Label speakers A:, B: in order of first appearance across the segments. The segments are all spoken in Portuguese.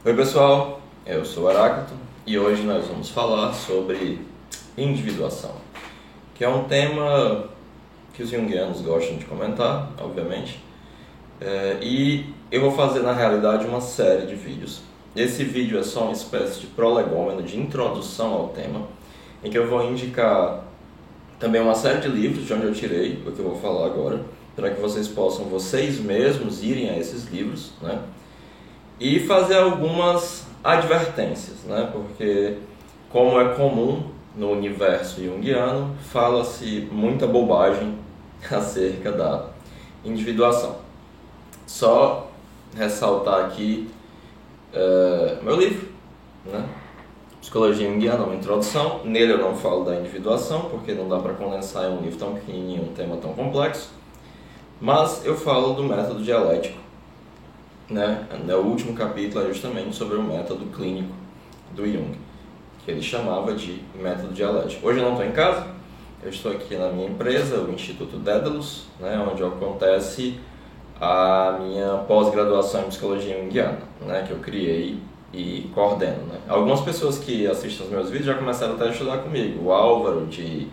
A: Oi pessoal, eu sou o Heráclito e hoje nós vamos falar sobre individuação, que é um tema que os junguianos gostam de comentar, obviamente, e eu vou fazer na realidade uma série de vídeos. Esse vídeo é só uma espécie de prolegômeno, de introdução ao tema, em que eu vou indicar também uma série de livros de onde eu tirei o que eu vou falar agora, para que vocês possam vocês mesmos irem a esses livros, né? E fazer algumas advertências, né? Porque, como é comum no universo junguiano, fala-se muita bobagem acerca da individuação. Só ressaltar aqui meu livro, né? Psicologia Junguiana, uma introdução. Nele eu não falo da individuação, porque não dá para condensar em um livro tão pequenininho um tema tão complexo. Mas eu falo do método dialético, né? O último capítulo é justamente sobre o método clínico do Jung, que ele chamava de método dialético. Hoje eu não estou em casa, eu estou aqui na minha empresa, o Instituto Dédalus, né? Onde acontece a minha pós-graduação em Psicologia Junguiana, né? Que eu criei e coordeno, né? Algumas pessoas que assistem os meus vídeos já começaram até a estudar comigo. O Álvaro, de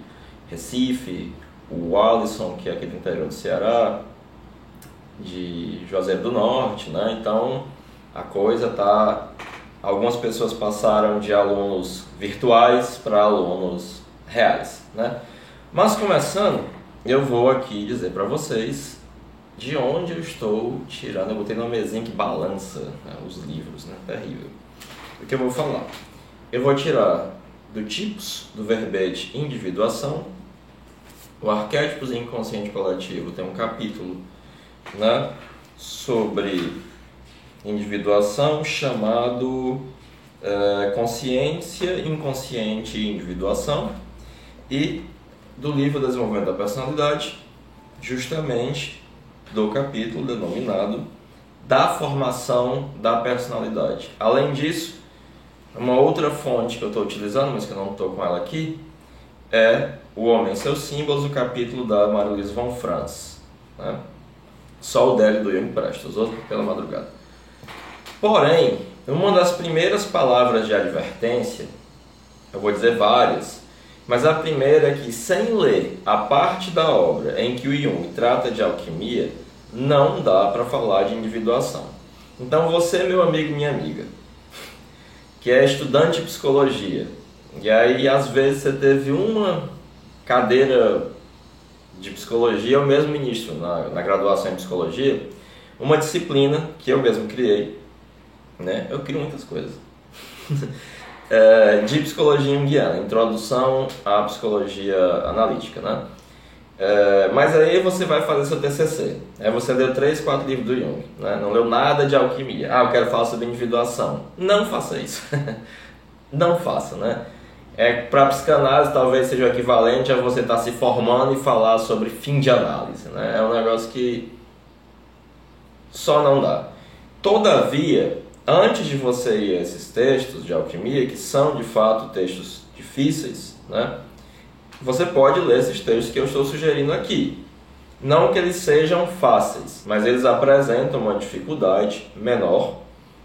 A: Recife, o Alisson, que é aqui do interior do Ceará, de Juazeiro do Norte, né? Então a coisa tá... Algumas pessoas passaram de alunos virtuais para alunos reais, né? Mas começando, eu vou aqui dizer para vocês de onde eu estou tirando. Eu botei numa mesinha que balança, né, os livros, né? Terrível. O que eu vou falar? Eu vou tirar do tipos, do verbete individuação. O Arquétipos e Inconsciente Coletivo tem um capítulo, né, sobre individuação chamado Consciência, Inconsciente e Individuação, e do livro Desenvolvimento da Personalidade, justamente do capítulo denominado da formação da personalidade. Além disso, uma outra fonte que eu estou utilizando, mas que eu não estou com ela aqui, é O Homem e Seus Símbolos, o capítulo da Marie-Louise von Franz, né? Só o dele do Jung presta, os outros pela madrugada. Porém, uma das primeiras palavras de advertência, eu vou dizer várias, mas a primeira é que, sem ler a parte da obra em que o Jung trata de alquimia, não dá para falar de individuação. Então você, meu amigo e minha amiga, que é estudante de psicologia, e aí às vezes você teve uma cadeira de psicologia, eu mesmo ministro na graduação em psicologia, uma disciplina que eu mesmo criei, né? Eu crio muitas coisas, de psicologia junguiana, introdução à psicologia analítica, né? Mas aí você vai fazer seu TCC, aí você leu 3, 4 livros do Jung, né? Não leu nada de alquimia. Eu quero falar sobre individuação. Não faça isso. Não faça, né? Para psicanálise talvez seja o equivalente a você estar se formando e falar sobre fim de análise, né? É um negócio que só não dá. Todavia, antes de você ir a esses textos de alquimia, que são de fato textos difíceis, né? Você pode ler esses textos que eu estou sugerindo aqui. Não que eles sejam fáceis, mas eles apresentam uma dificuldade menor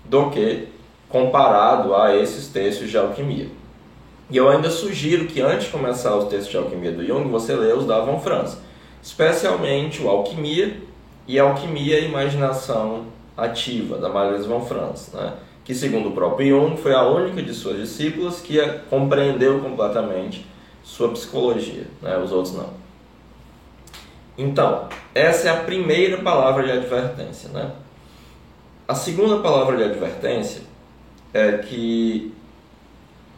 A: do que comparado a esses textos de alquimia. E eu ainda sugiro que antes de começar os textos de alquimia do Jung, você leia os da von Franz, especialmente o Alquimia e Alquimia e Imaginação Ativa, da Marie-Louise von Franz, né? Que, segundo o próprio Jung, foi a única de suas discípulas que compreendeu completamente sua psicologia, né? Os outros não. Então, essa é a primeira palavra de advertência, né? A segunda palavra de advertência é que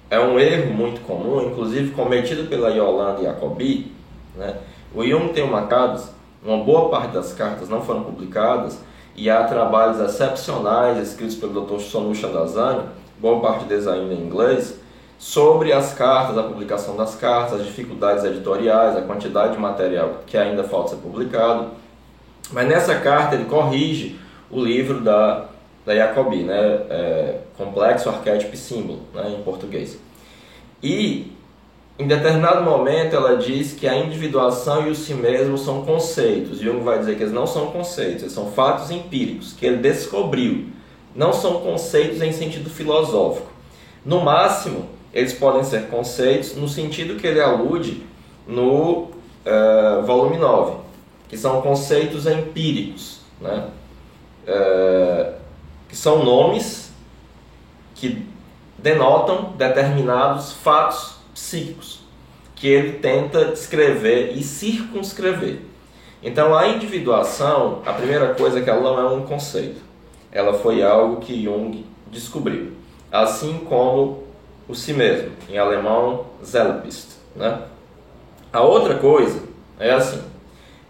A: é um erro muito comum, inclusive cometido pela Yolanda Jacobi, né? O Jung tem uma boa parte das cartas não foram publicadas, e há trabalhos excepcionais escritos pelo Dr. Sonu Chandazani, boa parte deles ainda em inglês, sobre as cartas, a publicação das cartas, as dificuldades editoriais, a quantidade de material que ainda falta ser publicado. Mas nessa carta ele corrige o livro da Jacobi, né? Complexo, Arquétipo e Símbolo, né? Em português. E em determinado momento ela diz que a individuação e o si mesmo são conceitos. Jung vai dizer que eles não são conceitos, eles são fatos empíricos, que ele descobriu não são conceitos em sentido filosófico. No máximo, eles podem ser conceitos no sentido que ele alude no volume 9, que são conceitos empíricos, né? Que são nomes que denotam determinados fatos psíquicos, que ele tenta descrever e circunscrever. Então, a individuação, a primeira coisa é que ela não é um conceito. Ela foi algo que Jung descobriu. Assim como o si mesmo, em alemão, Selbst, né? A outra coisa é assim: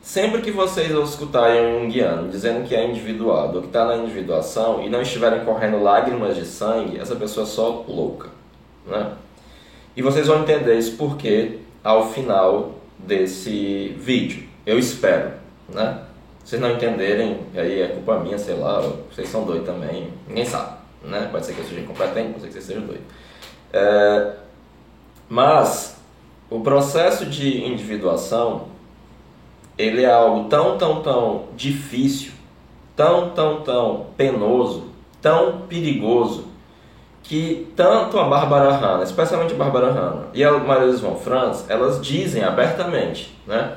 A: sempre que vocês escutarem um junguiano dizendo que é individuado ou que está na individuação e não estiverem correndo lágrimas de sangue, essa pessoa é só louca, né? E vocês vão entender isso porque ao final desse vídeo. Eu espero, né? Se vocês não entenderem, aí é culpa minha, sei lá, vocês são doidos também, ninguém sabe, né? Pode ser que eu seja incompetente, pode ser que vocês sejam doidos. Mas o processo de individuação, ele é algo tão difícil, tão penoso, tão perigoso, que tanto a Barbara Hanna, especialmente a Barbara Hanna e a Marie-Louise von Franz, elas dizem abertamente, né,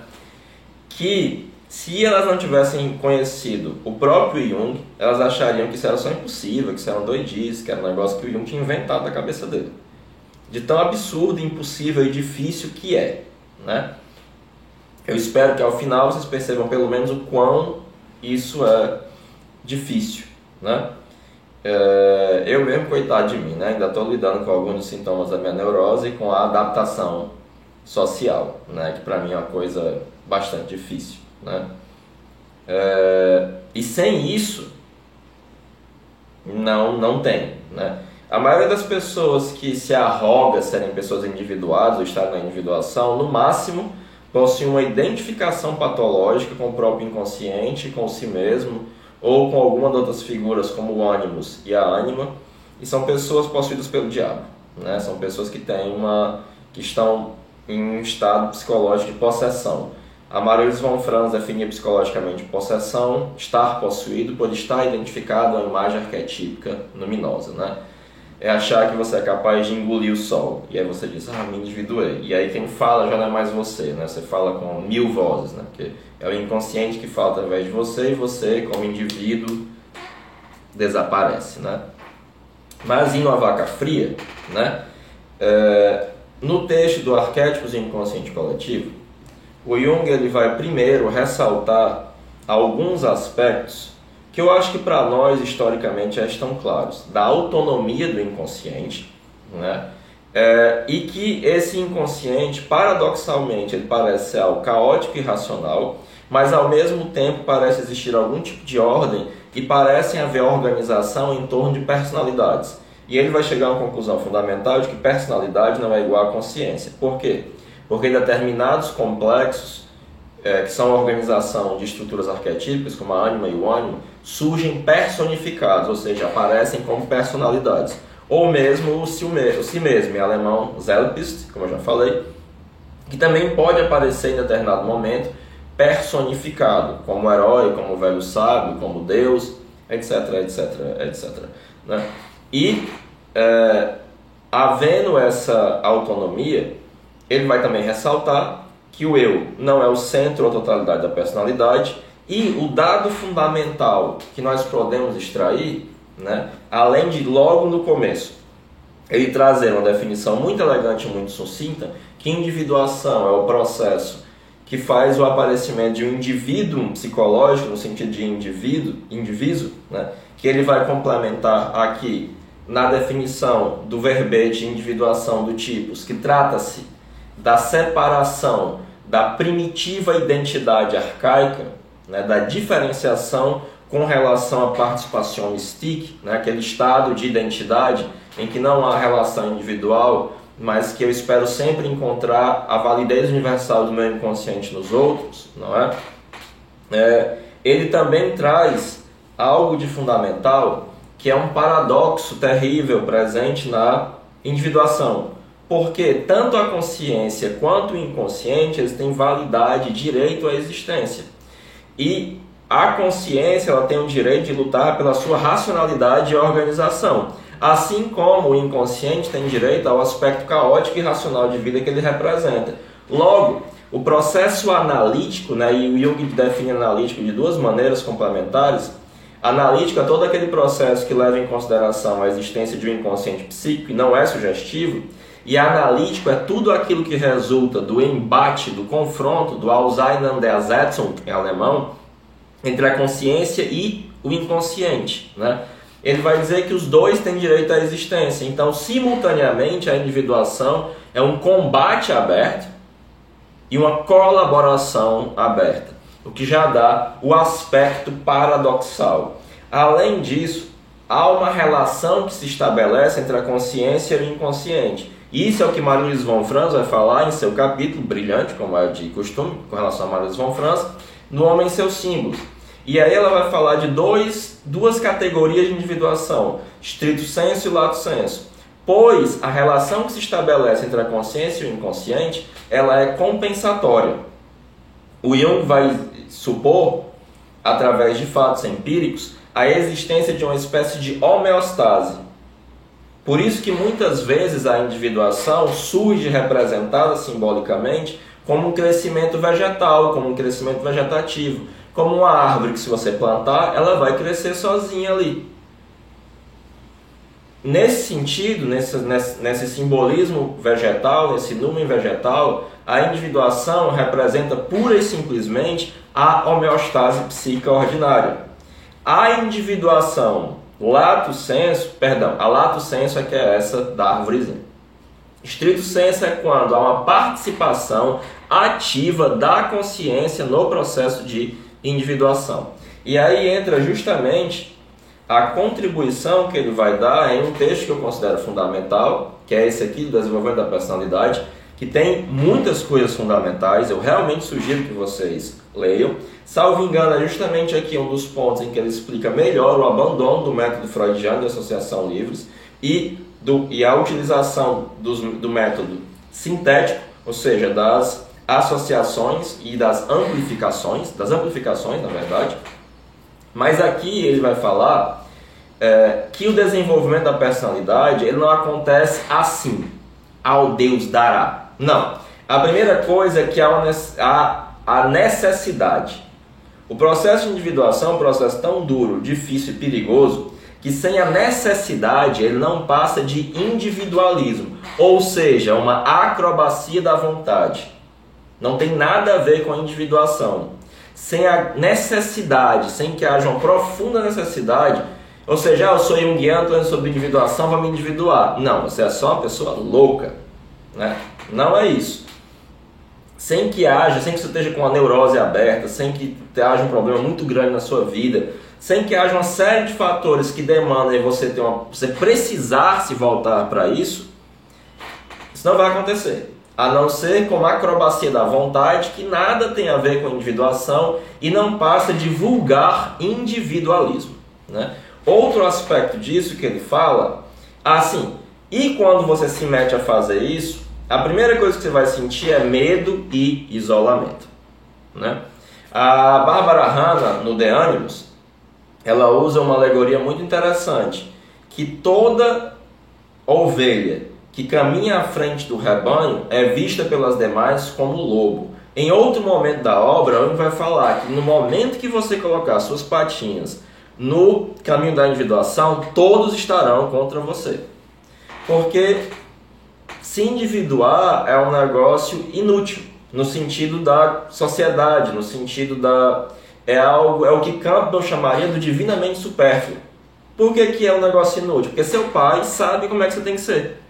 A: que se elas não tivessem conhecido o próprio Jung, elas achariam que isso era só impossível, que isso era um doidice, que era um negócio que o Jung tinha inventado na cabeça dele. De tão absurdo, impossível e difícil que é, né? Eu espero que ao final vocês percebam pelo menos o quão isso é difícil, né? Eu mesmo, coitado de mim, né? Ainda estou lidando com alguns dos sintomas da minha neurose e com a adaptação social, né? Que para mim é uma coisa bastante difícil, né? E sem isso não tem, né? A maioria das pessoas que se arroga serem pessoas individuadas ou estarem na individuação, no máximo possuem uma identificação patológica com o próprio inconsciente, com si mesmo, ou com alguma das outras figuras como o ânimos e a ânima, e são pessoas possuídas pelo diabo, né? São pessoas que estão em um estado psicológico de possessão. A Marie-Louise von Franz definia psicologicamente possessão, estar possuído por estar identificado a uma imagem arquetípica luminosa, né? É achar que você é capaz de engolir o sol, e aí você diz, me individuei, e aí quem fala já não é mais você, né? Você fala com 1000 vozes, né? Porque é o inconsciente que fala através de você, e você, como indivíduo, desaparece, né? Mas indo à vaca fria, né? No texto do Arquétipos e Inconsciente Coletivo, o Jung ele vai primeiro ressaltar alguns aspectos que eu acho que para nós historicamente já estão claros, da autonomia do inconsciente, né? E que esse inconsciente, paradoxalmente, ele parece ser algo caótico e irracional, mas ao mesmo tempo parece existir algum tipo de ordem e parecem haver organização em torno de personalidades. E ele vai chegar a uma conclusão fundamental de que personalidade não é igual à consciência. Por quê? Porque determinados complexos, que são a organização de estruturas arquetípicas, como a ânima e o ânimo, surgem personificados, ou seja, aparecem como personalidades. Ou mesmo o si mesmo, em alemão Selbst, como eu já falei, que também pode aparecer em determinado momento personificado, como herói, como velho sábio, como Deus, etc, né? E, havendo essa autonomia, ele vai também ressaltar que o eu não é o centro ou totalidade da personalidade, e o dado fundamental que nós podemos extrair, né, além de logo no começo ele trazer uma definição muito elegante e muito sucinta, que individuação é o processo que faz o aparecimento de um indivíduo psicológico, no sentido de indivíduo, né, que ele vai complementar aqui na definição do verbete individuação do tipos, que trata-se da separação da primitiva identidade arcaica, né, da diferenciação com relação à participação mystique, né, aquele estado de identidade em que não há relação individual, mas que eu espero sempre encontrar a validez universal do meu inconsciente nos outros, não é? Ele também traz algo de fundamental, que é um paradoxo terrível presente na individuação. Porque tanto a consciência quanto o inconsciente eles têm validade e direito à existência. E a consciência ela tem o direito de lutar pela sua racionalidade e organização, assim como o inconsciente tem direito ao aspecto caótico e racional de vida que ele representa. Logo, o processo analítico, né, e o Jung define analítico de duas maneiras complementares. Analítico é todo aquele processo que leva em consideração a existência de um inconsciente psíquico e não é sugestivo. E analítico é tudo aquilo que resulta do embate, do confronto, do Auseinandersetzung, em alemão, entre a consciência e o inconsciente, né? Ele vai dizer que os dois têm direito à existência. Então, simultaneamente, a individuação é um combate aberto e uma colaboração aberta, o que já dá o aspecto paradoxal. Além disso, há uma relação que se estabelece entre a consciência e o inconsciente. Isso é o que Marie-Louise von Franz vai falar em seu capítulo brilhante, como é de costume, com relação a Marie-Louise von Franz, no Homem e seus Símbolos. E aí ela vai falar de duas categorias de individuação, stricto sensu e lato sensu. Pois a relação que se estabelece entre a consciência e o inconsciente, ela é compensatória. O Jung vai supor, através de fatos empíricos, a existência de uma espécie de homeostase. Por isso que muitas vezes a individuação surge representada simbolicamente como um crescimento vegetal, como um crescimento vegetativo, como uma árvore que se você plantar, ela vai crescer sozinha ali. Nesse sentido, nesse simbolismo vegetal, nesse númen vegetal, a individuação representa pura e simplesmente a homeostase psíquica ordinária. A individuação lato sensu, a lato sensu é que é essa da árvorezinha. Stricto sensu é quando há uma participação ativa da consciência no processo de individuação. E aí entra justamente a contribuição que ele vai dar em um texto que eu considero fundamental, que é esse aqui, do Desenvolvimento da Personalidade, que tem muitas coisas fundamentais, eu realmente sugiro que vocês leiam. Salvo engano, é justamente aqui um dos pontos em que ele explica melhor o abandono do método freudiano de associação livres e a utilização do método sintético, ou seja, das associações e das amplificações na verdade. Mas aqui ele vai falar que o desenvolvimento da personalidade ele não acontece assim, ao Deus dará. Não. A primeira coisa é que há a necessidade. O processo de individuação é um processo tão duro, difícil e perigoso que sem a necessidade ele não passa de individualismo, ou seja, uma acrobacia da vontade. Não tem nada a ver com a individuação. Sem a necessidade, sem que haja uma profunda necessidade, ou seja, eu sou junguiano, estou sobre individuação, vou me individuar. Não, você é só uma pessoa louca, né? Não é isso. Sem que você esteja com a neurose aberta, sem que haja um problema muito grande na sua vida, sem que haja uma série de fatores que demandem você precisar se voltar para isso não vai acontecer. A não ser com a acrobacia da vontade, que nada tem a ver com individuação e não passa de vulgar individualismo, né? Outro aspecto disso que ele fala, e quando você se mete a fazer isso, a primeira coisa que você vai sentir é medo e isolamento, né? A Barbara Hanna, no The Animus, ela usa uma alegoria muito interessante, que toda ovelha que caminha à frente do rebanho é vista pelas demais como lobo. Em outro momento da obra, ele vai falar que no momento que você colocar suas patinhas no caminho da individuação, todos estarão contra você. Porque se individuar é um negócio inútil, no sentido da sociedade, no sentido é o que Campbell chamaria do divinamente supérfluo. Por que é um negócio inútil? Porque seu pai sabe como é que você tem que ser.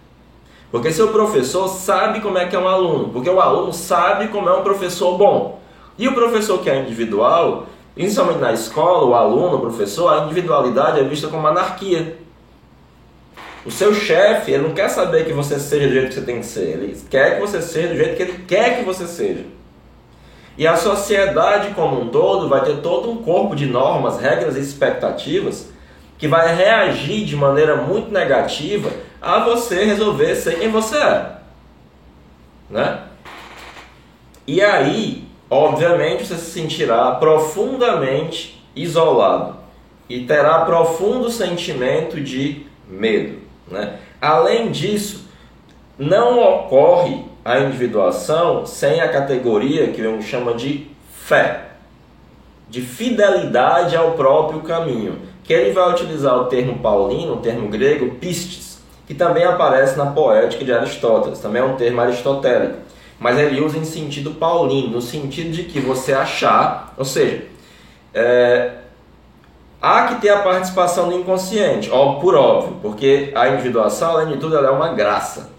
A: Porque seu professor sabe como é que é um aluno. Porque o aluno sabe como é um professor bom. E o professor que é individual, principalmente na escola, o aluno, o professor, a individualidade é vista como anarquia. O seu chefe, ele não quer saber que você seja do jeito que você tem que ser. Ele quer que você seja do jeito que ele quer que você seja. E a sociedade como um todo vai ter todo um corpo de normas, regras e expectativas que vai reagir de maneira muito negativa a você resolver ser quem você é, né? E aí, obviamente você se sentirá profundamente isolado e terá profundo sentimento de medo, né? Além disso, não ocorre a individuação sem a categoria que Jung chama de fé, de fidelidade ao próprio caminho, que ele vai utilizar o termo paulino, o termo grego pistes, que também aparece na Poética de Aristóteles, também é um termo aristotélico, mas ele usa em sentido paulino, no sentido de que você achar, ou seja, há que ter a participação do inconsciente, por óbvio, porque a individuação, além de tudo, ela é uma graça.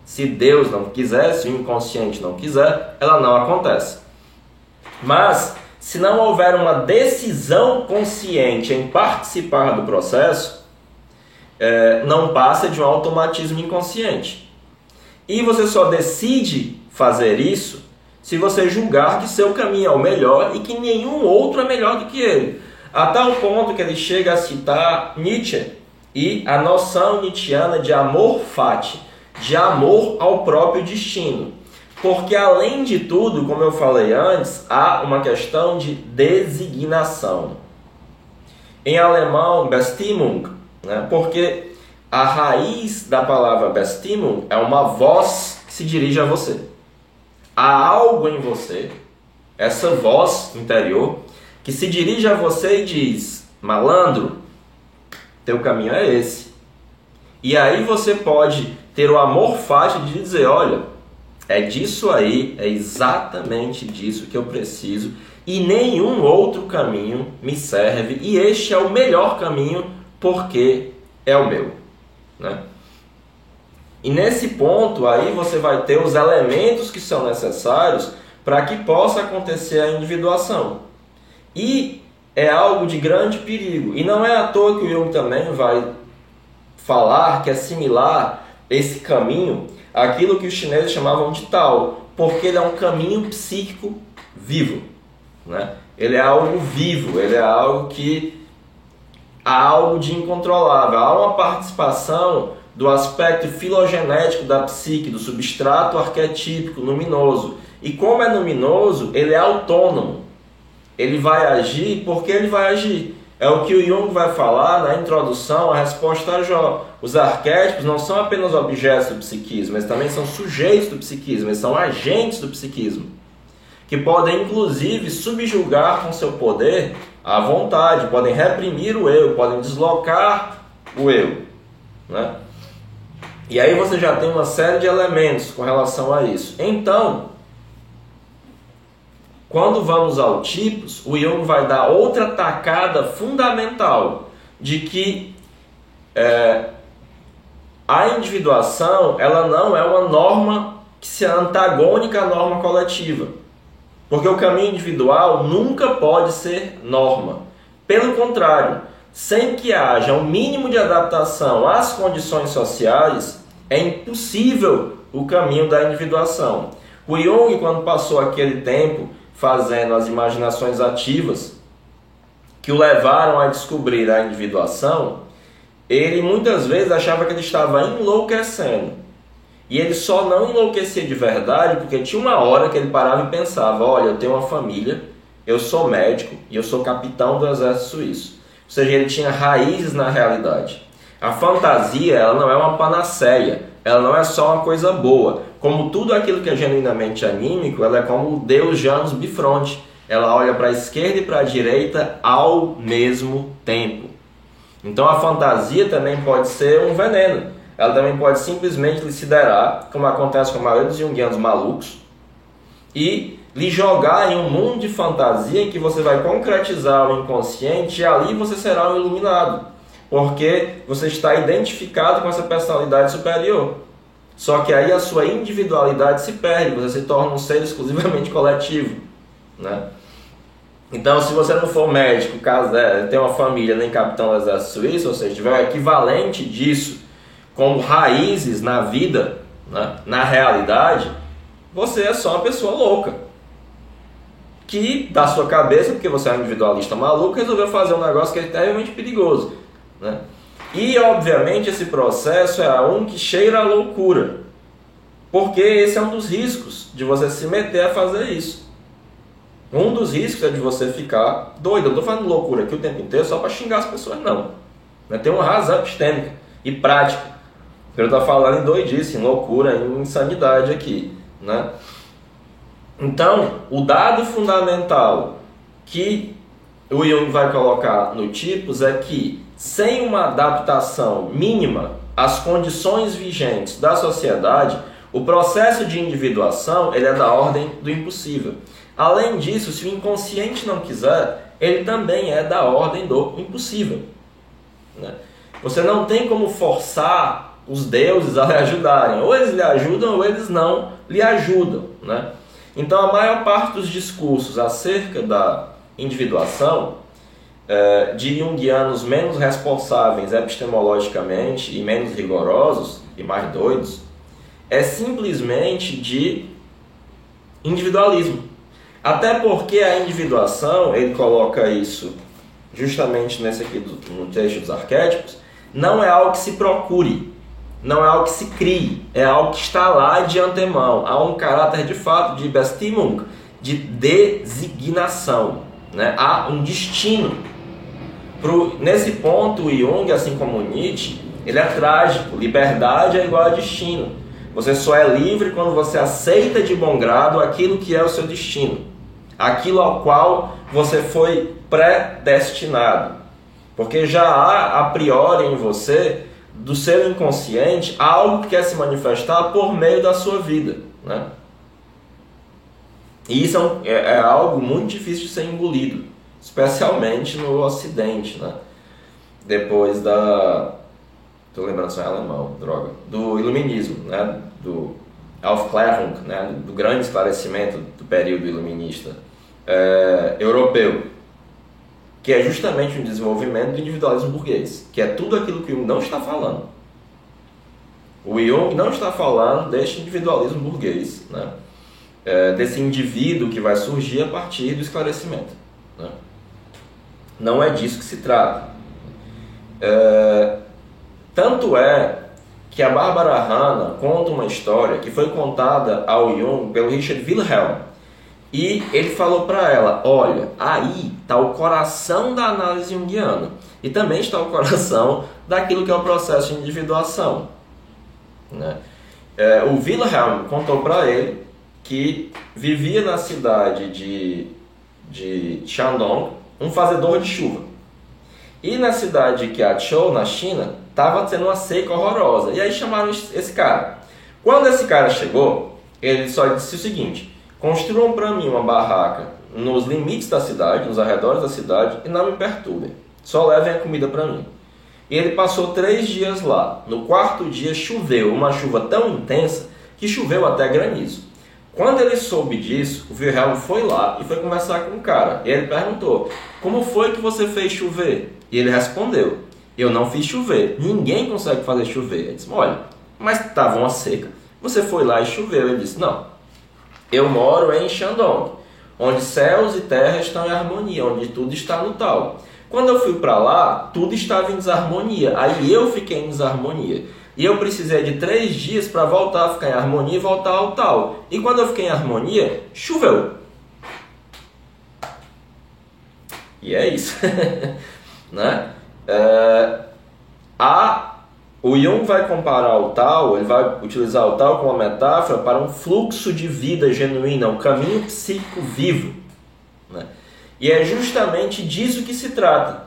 A: Se Deus não quiser, se o inconsciente não quiser, ela não acontece. Mas, se não houver uma decisão consciente em participar do processo, não passa de um automatismo inconsciente. E você só decide fazer isso se você julgar que seu caminho é o melhor e que nenhum outro é melhor do que ele. A tal ponto que ele chega a citar Nietzsche e a noção nietzschiana de amor fati, de amor ao próprio destino. Porque, além de tudo, como eu falei antes, há uma questão de designação. Em alemão, Bestimmung, né? Porque a raiz da palavra Bestimmung é uma voz que se dirige a você. Há algo em você, essa voz interior, que se dirige a você e diz: malandro, teu caminho é esse. E aí você pode ter o amor fácil de dizer: olha, é disso aí, é exatamente disso que eu preciso e nenhum outro caminho me serve e este é o melhor caminho porque é o meu, né? E nesse ponto aí você vai ter os elementos que são necessários para que possa acontecer a individuação. E é algo de grande perigo. E não é à toa que o Jung também vai falar que é similar esse caminho àquilo que os chineses chamavam de Tao, porque ele é um caminho psíquico vivo, né? Ele é algo vivo, ele é algo que há algo de incontrolável, há uma participação do aspecto filogenético da psique, do substrato arquetípico luminoso. E como é luminoso, ele é autônomo. Ele vai agir porque ele vai agir. É o que o Jung vai falar na introdução à resposta a Jó. Os arquétipos não são apenas objetos do psiquismo, eles também são sujeitos do psiquismo, eles são agentes do psiquismo, que podem inclusive subjugar com seu poder a vontade, podem reprimir o eu, podem deslocar o eu, né? E aí você já tem uma série de elementos com relação a isso. Então, quando vamos ao tipos, o Jung vai dar outra tacada fundamental de que a individuação ela não é uma norma que se antagônica à norma coletiva. Porque o caminho individual nunca pode ser norma. Pelo contrário, sem que haja um mínimo de adaptação às condições sociais, é impossível o caminho da individuação. O Jung, quando passou aquele tempo fazendo as imaginações ativas que o levaram a descobrir a individuação, ele muitas vezes achava que ele estava enlouquecendo. E ele só não enlouquecia de verdade porque tinha uma hora que ele parava e pensava: olha, eu tenho uma família, eu sou médico e eu sou capitão do exército suíço. Ou seja, ele tinha raízes na realidade. A fantasia, ela não é uma panaceia, ela não é só uma coisa boa. Como tudo aquilo que é genuinamente anímico, ela é como o Deus Janus Bifronte. Ela olha para a esquerda e para a direita ao mesmo tempo. Então a fantasia também pode ser um veneno. Ela também pode simplesmente lhe siderar, como acontece com a maioria dos junguianos malucos, e lhe jogar em um mundo de fantasia em que você vai concretizar o inconsciente e ali você será um iluminado, porque você está identificado com essa personalidade superior. Só que aí a sua individualidade se perde, você se torna um ser exclusivamente coletivo, né? Então, se você não for médico, tem uma família, nem capitão do exército suíço, ou seja, tiver o equivalente disso como raízes na vida, né, na realidade, você é só uma pessoa louca que, da sua cabeça, porque você é um individualista maluco, resolveu fazer um negócio que é terrivelmente perigoso, né? E, obviamente, esse processo é um que cheira a loucura, porque esse é um dos riscos de você se meter a fazer isso. Um dos riscos é de você ficar doido. Eu não estou falando loucura aqui o tempo inteiro só para xingar as pessoas, não. Tem uma razão epistêmica e prática. Eu estou falando em doidice, em loucura, em insanidade aqui, né? Então, o dado fundamental que o Jung vai colocar no Tipos é que, sem uma adaptação mínima às condições vigentes da sociedade, o processo de individuação ele é da ordem do impossível. Além disso, se o inconsciente não quiser, ele também é da ordem do impossível, né? Você não tem como forçar os deuses a lhe ajudarem. Ou eles lhe ajudam ou eles não lhe ajudam, né? Então, a maior parte dos discursos acerca da individuação de junguianos menos responsáveis epistemologicamente e menos rigorosos e mais doidos é simplesmente de individualismo. Até porque a individuação, ele coloca isso justamente nesse aqui no texto dos arquétipos, não é algo que se procure, não é algo que se crie, é algo que está lá de antemão. Há um caráter de fato de Bestimmung, de designação, né? Há um destino. Nesse ponto, o Jung, assim como o Nietzsche, ele é trágico. Liberdade é igual a destino. Você só é livre quando você aceita de bom grado aquilo que é o seu destino, aquilo ao qual você foi predestinado. Porque já há, a priori, em você, do seu inconsciente, algo que quer se manifestar por meio da sua vida, né? E isso é algo muito difícil de ser engolido, especialmente no Ocidente, né? Depois estou lembrando só em alemão, droga, do Iluminismo, né? Do Aufklärung, né? Do grande esclarecimento do período iluminista europeu, que é justamente um desenvolvimento do individualismo burguês, que é tudo aquilo que o Jung não está falando. O Jung não está falando deste individualismo burguês, né? Desse indivíduo que vai surgir a partir do esclarecimento, né? Não é disso que se trata. Tanto é que a Barbara Hanna conta uma história que foi contada ao Jung pelo Richard Wilhelm. E ele falou para ela, olha, aí está o coração da análise junguiana. E também está o coração daquilo que é o processo de individuação, né? O Wilhelm contou para ele que vivia na cidade de Shandong um fazedor de chuva. E na cidade de Qiaqiu, na China, estava tendo uma seca horrorosa. E aí chamaram esse cara. Quando esse cara chegou, ele só disse o seguinte: construam para mim uma barraca nos limites da cidade, nos arredores da cidade, e não me perturbem. Só levem a comida para mim. E ele passou 3 dias lá. No 4º dia choveu, uma chuva tão intensa que choveu até granizo. Quando ele soube disso, o Wilhelm foi lá e foi conversar com o cara. E ele perguntou, como foi que você fez chover? E ele respondeu, eu não fiz chover. Ninguém consegue fazer chover. Ele disse, olha, mas estava uma seca. Você foi lá e choveu. Ele disse, não. Eu moro em Shandong, onde céus e terra estão em harmonia, onde tudo está no tal. Quando eu fui para lá, tudo estava em desarmonia. Aí eu fiquei em desarmonia. E eu precisei de 3 dias para voltar a ficar em harmonia e voltar ao tal. E quando eu fiquei em harmonia, choveu. E é isso. Né? O Jung vai comparar o tal, ele vai utilizar o tal como uma metáfora para um fluxo de vida genuína, um caminho psíquico vivo, né? E é justamente disso que se trata,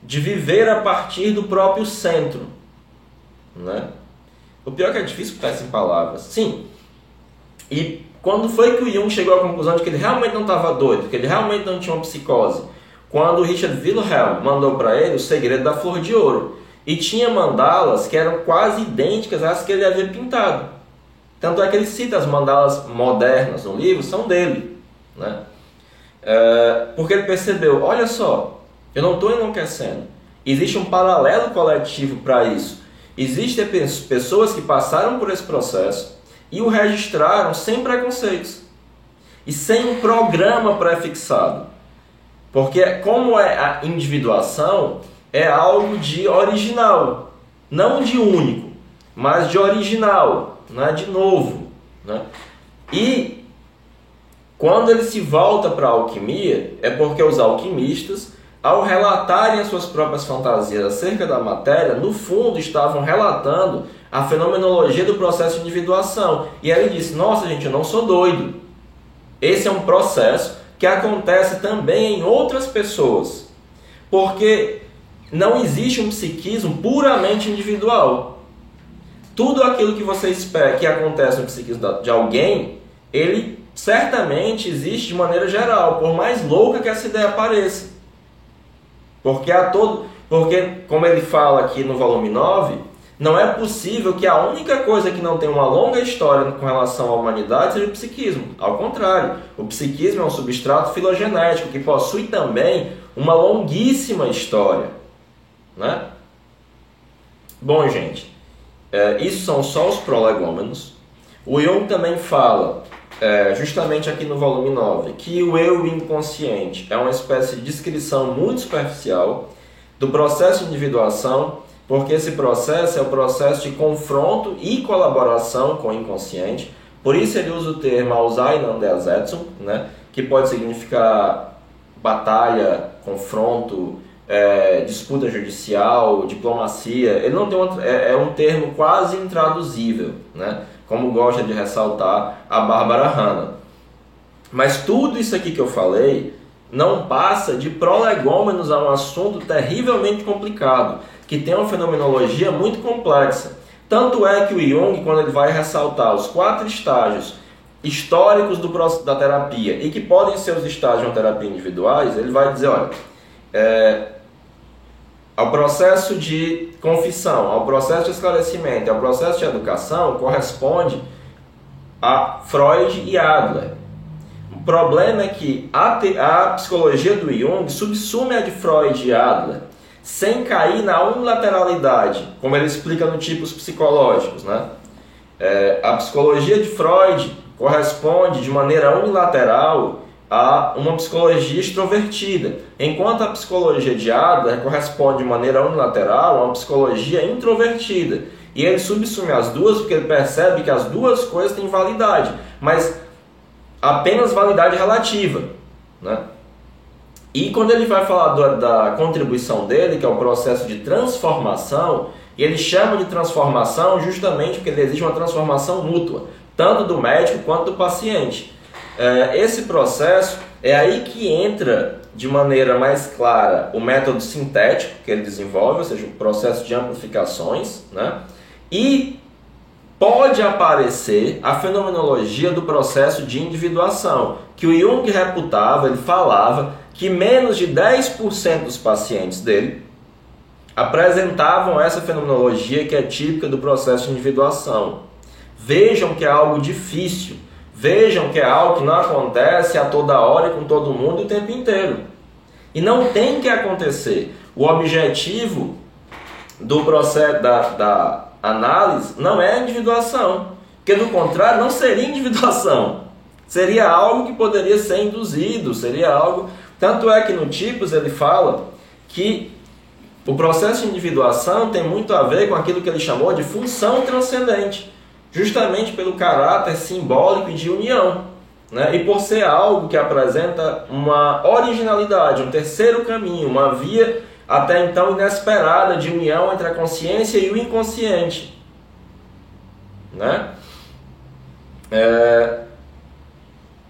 A: de viver a partir do próprio centro, né? O pior é que é difícil botar isso em palavras. Sim. E quando foi que o Jung chegou à conclusão de que ele realmente não estava doido, que ele realmente não tinha uma psicose? Quando o Richard Wilhelm mandou para ele o segredo da flor de ouro. E tinha mandalas que eram quase idênticas às que ele havia pintado. Tanto é que ele cita as mandalas modernas no livro, são dele, né? Porque ele percebeu, olha só, eu não estou enlouquecendo. Existe um paralelo coletivo para isso. Existem pessoas que passaram por esse processo e o registraram sem preconceitos e sem um programa pré-fixado. Porque como é a individuação, é algo de original, não de único, mas de original, né? De novo, né? E Quando ele se volta para a alquimia, é porque os alquimistas, ao relatarem as suas próprias fantasias acerca da matéria, no fundo estavam relatando a fenomenologia do processo de individuação. E aí ele disse, nossa gente, eu não sou doido. Esse é um processo que acontece também em outras pessoas. Porque não existe um psiquismo puramente individual. Tudo aquilo que você espera que acontece no psiquismo de alguém, ele certamente existe de maneira geral, por mais louca que essa ideia pareça. Porque, como ele fala aqui no volume 9, não é possível que a única coisa que não tem uma longa história com relação à humanidade seja o psiquismo. Ao contrário, o psiquismo é um substrato filogenético que possui também uma longuíssima história, né? Bom, gente, isso são só os prolegômenos. O Jung também fala, justamente aqui no volume 9, que o eu inconsciente é uma espécie de descrição muito superficial do processo de individuação, porque esse processo é o processo de confronto e colaboração com o inconsciente. Por isso ele usa o termo Auseinandersetzung, né, que pode significar batalha, confronto, disputa judicial, diplomacia. Ele não tem é um termo quase intraduzível, né, como gosta de ressaltar a Barbara Hanna. Mas tudo isso aqui que eu falei não passa de prolegômenos a um assunto terrivelmente complicado, que tem uma fenomenologia muito complexa. Tanto é que o Jung, quando ele vai ressaltar os 4 estágios históricos da terapia, e que podem ser os estágios de uma terapia individuais, ele vai dizer, olha, ao processo de confissão, ao processo de esclarecimento, ao processo de educação, corresponde a Freud e Adler. O problema é que a psicologia do Jung subsume a de Freud e Adler, sem cair na unilateralidade, como ele explica no Tipos Psicológicos, né? A psicologia de Freud corresponde de maneira unilateral a uma psicologia extrovertida, enquanto a psicologia de Adler corresponde de maneira unilateral a uma psicologia introvertida. E ele subsume as duas porque ele percebe que as duas coisas têm validade, mas apenas validade relativa, né? E quando ele vai falar da contribuição dele, que é o processo de transformação, e ele chama de transformação justamente porque existe uma transformação mútua, tanto do médico quanto do paciente. Esse processo é aí que entra de maneira mais clara o método sintético que ele desenvolve, ou seja, o processo de amplificações, né? E pode aparecer a fenomenologia do processo de individuação, que o Jung reputava, ele falava que menos de 10% dos pacientes dele apresentavam essa fenomenologia que é típica do processo de individuação. Vejam que é algo difícil, vejam que é algo que não acontece a toda hora e com todo mundo o tempo inteiro. E não tem que acontecer. O objetivo do processo da análise não é a individuação, porque do contrário não seria individuação, seria algo que poderia ser induzido, seria algo... Tanto é que no Tipos ele fala que o processo de individuação tem muito a ver com aquilo que ele chamou de função transcendente, justamente pelo caráter simbólico e de união, né? E por ser algo que apresenta uma originalidade, um terceiro caminho, uma via até então inesperada de união entre a consciência e o inconsciente, né?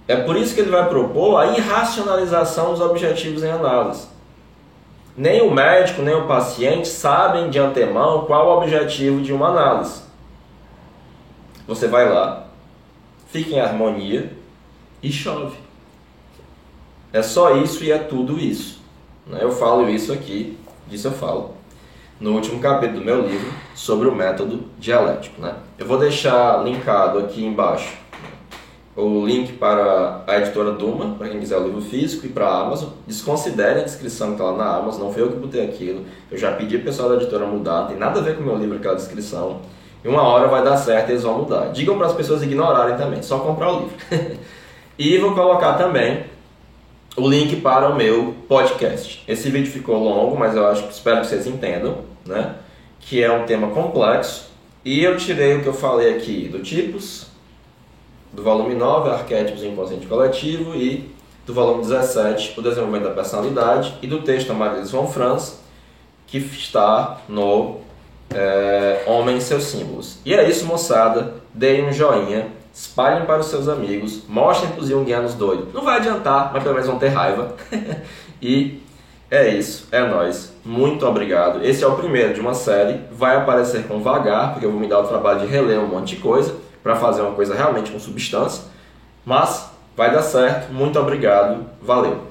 A: É por isso que ele vai propor a irracionalização dos objetivos em análise. Nem o médico, nem o paciente sabem de antemão qual o objetivo de uma análise. Você vai lá, fica em harmonia e chove. É só isso e é tudo isso. Eu falo isso aqui, disso eu falo no último capítulo do meu livro sobre o método dialético, né? Eu vou deixar linkado aqui embaixo o link para a editora Duma, para quem quiser o livro físico, e para a Amazon. Desconsiderem a descrição que está lá na Amazon, não foi eu que botei aquilo. Eu já pedi ao pessoal da editora mudar, não tem nada a ver com o meu livro aquela descrição. E uma hora vai dar certo e eles vão mudar. Digam para as pessoas ignorarem também, só comprar o livro. E vou colocar também o link para o meu podcast. Esse vídeo ficou longo, mas eu espero que vocês entendam, né? Que é um tema complexo. E eu tirei o que eu falei aqui do Tipos, do volume 9, Arquétipos e Inconsciente Coletivo, e do volume 17, O Desenvolvimento da Personalidade, e do texto Amaryllis von Franz, que está no Homem e Seus Símbolos. E é isso, moçada. Deem um joinha, espalhem para os seus amigos, mostrem para os junguianos doidos. Não vai adiantar, mas pelo menos vão ter raiva. E é isso, é nóis. Muito obrigado. Esse é o primeiro de uma série. Vai aparecer com vagar, porque eu vou me dar o trabalho de reler um monte de coisa para fazer uma coisa realmente com substância. Mas vai dar certo. Muito obrigado. Valeu.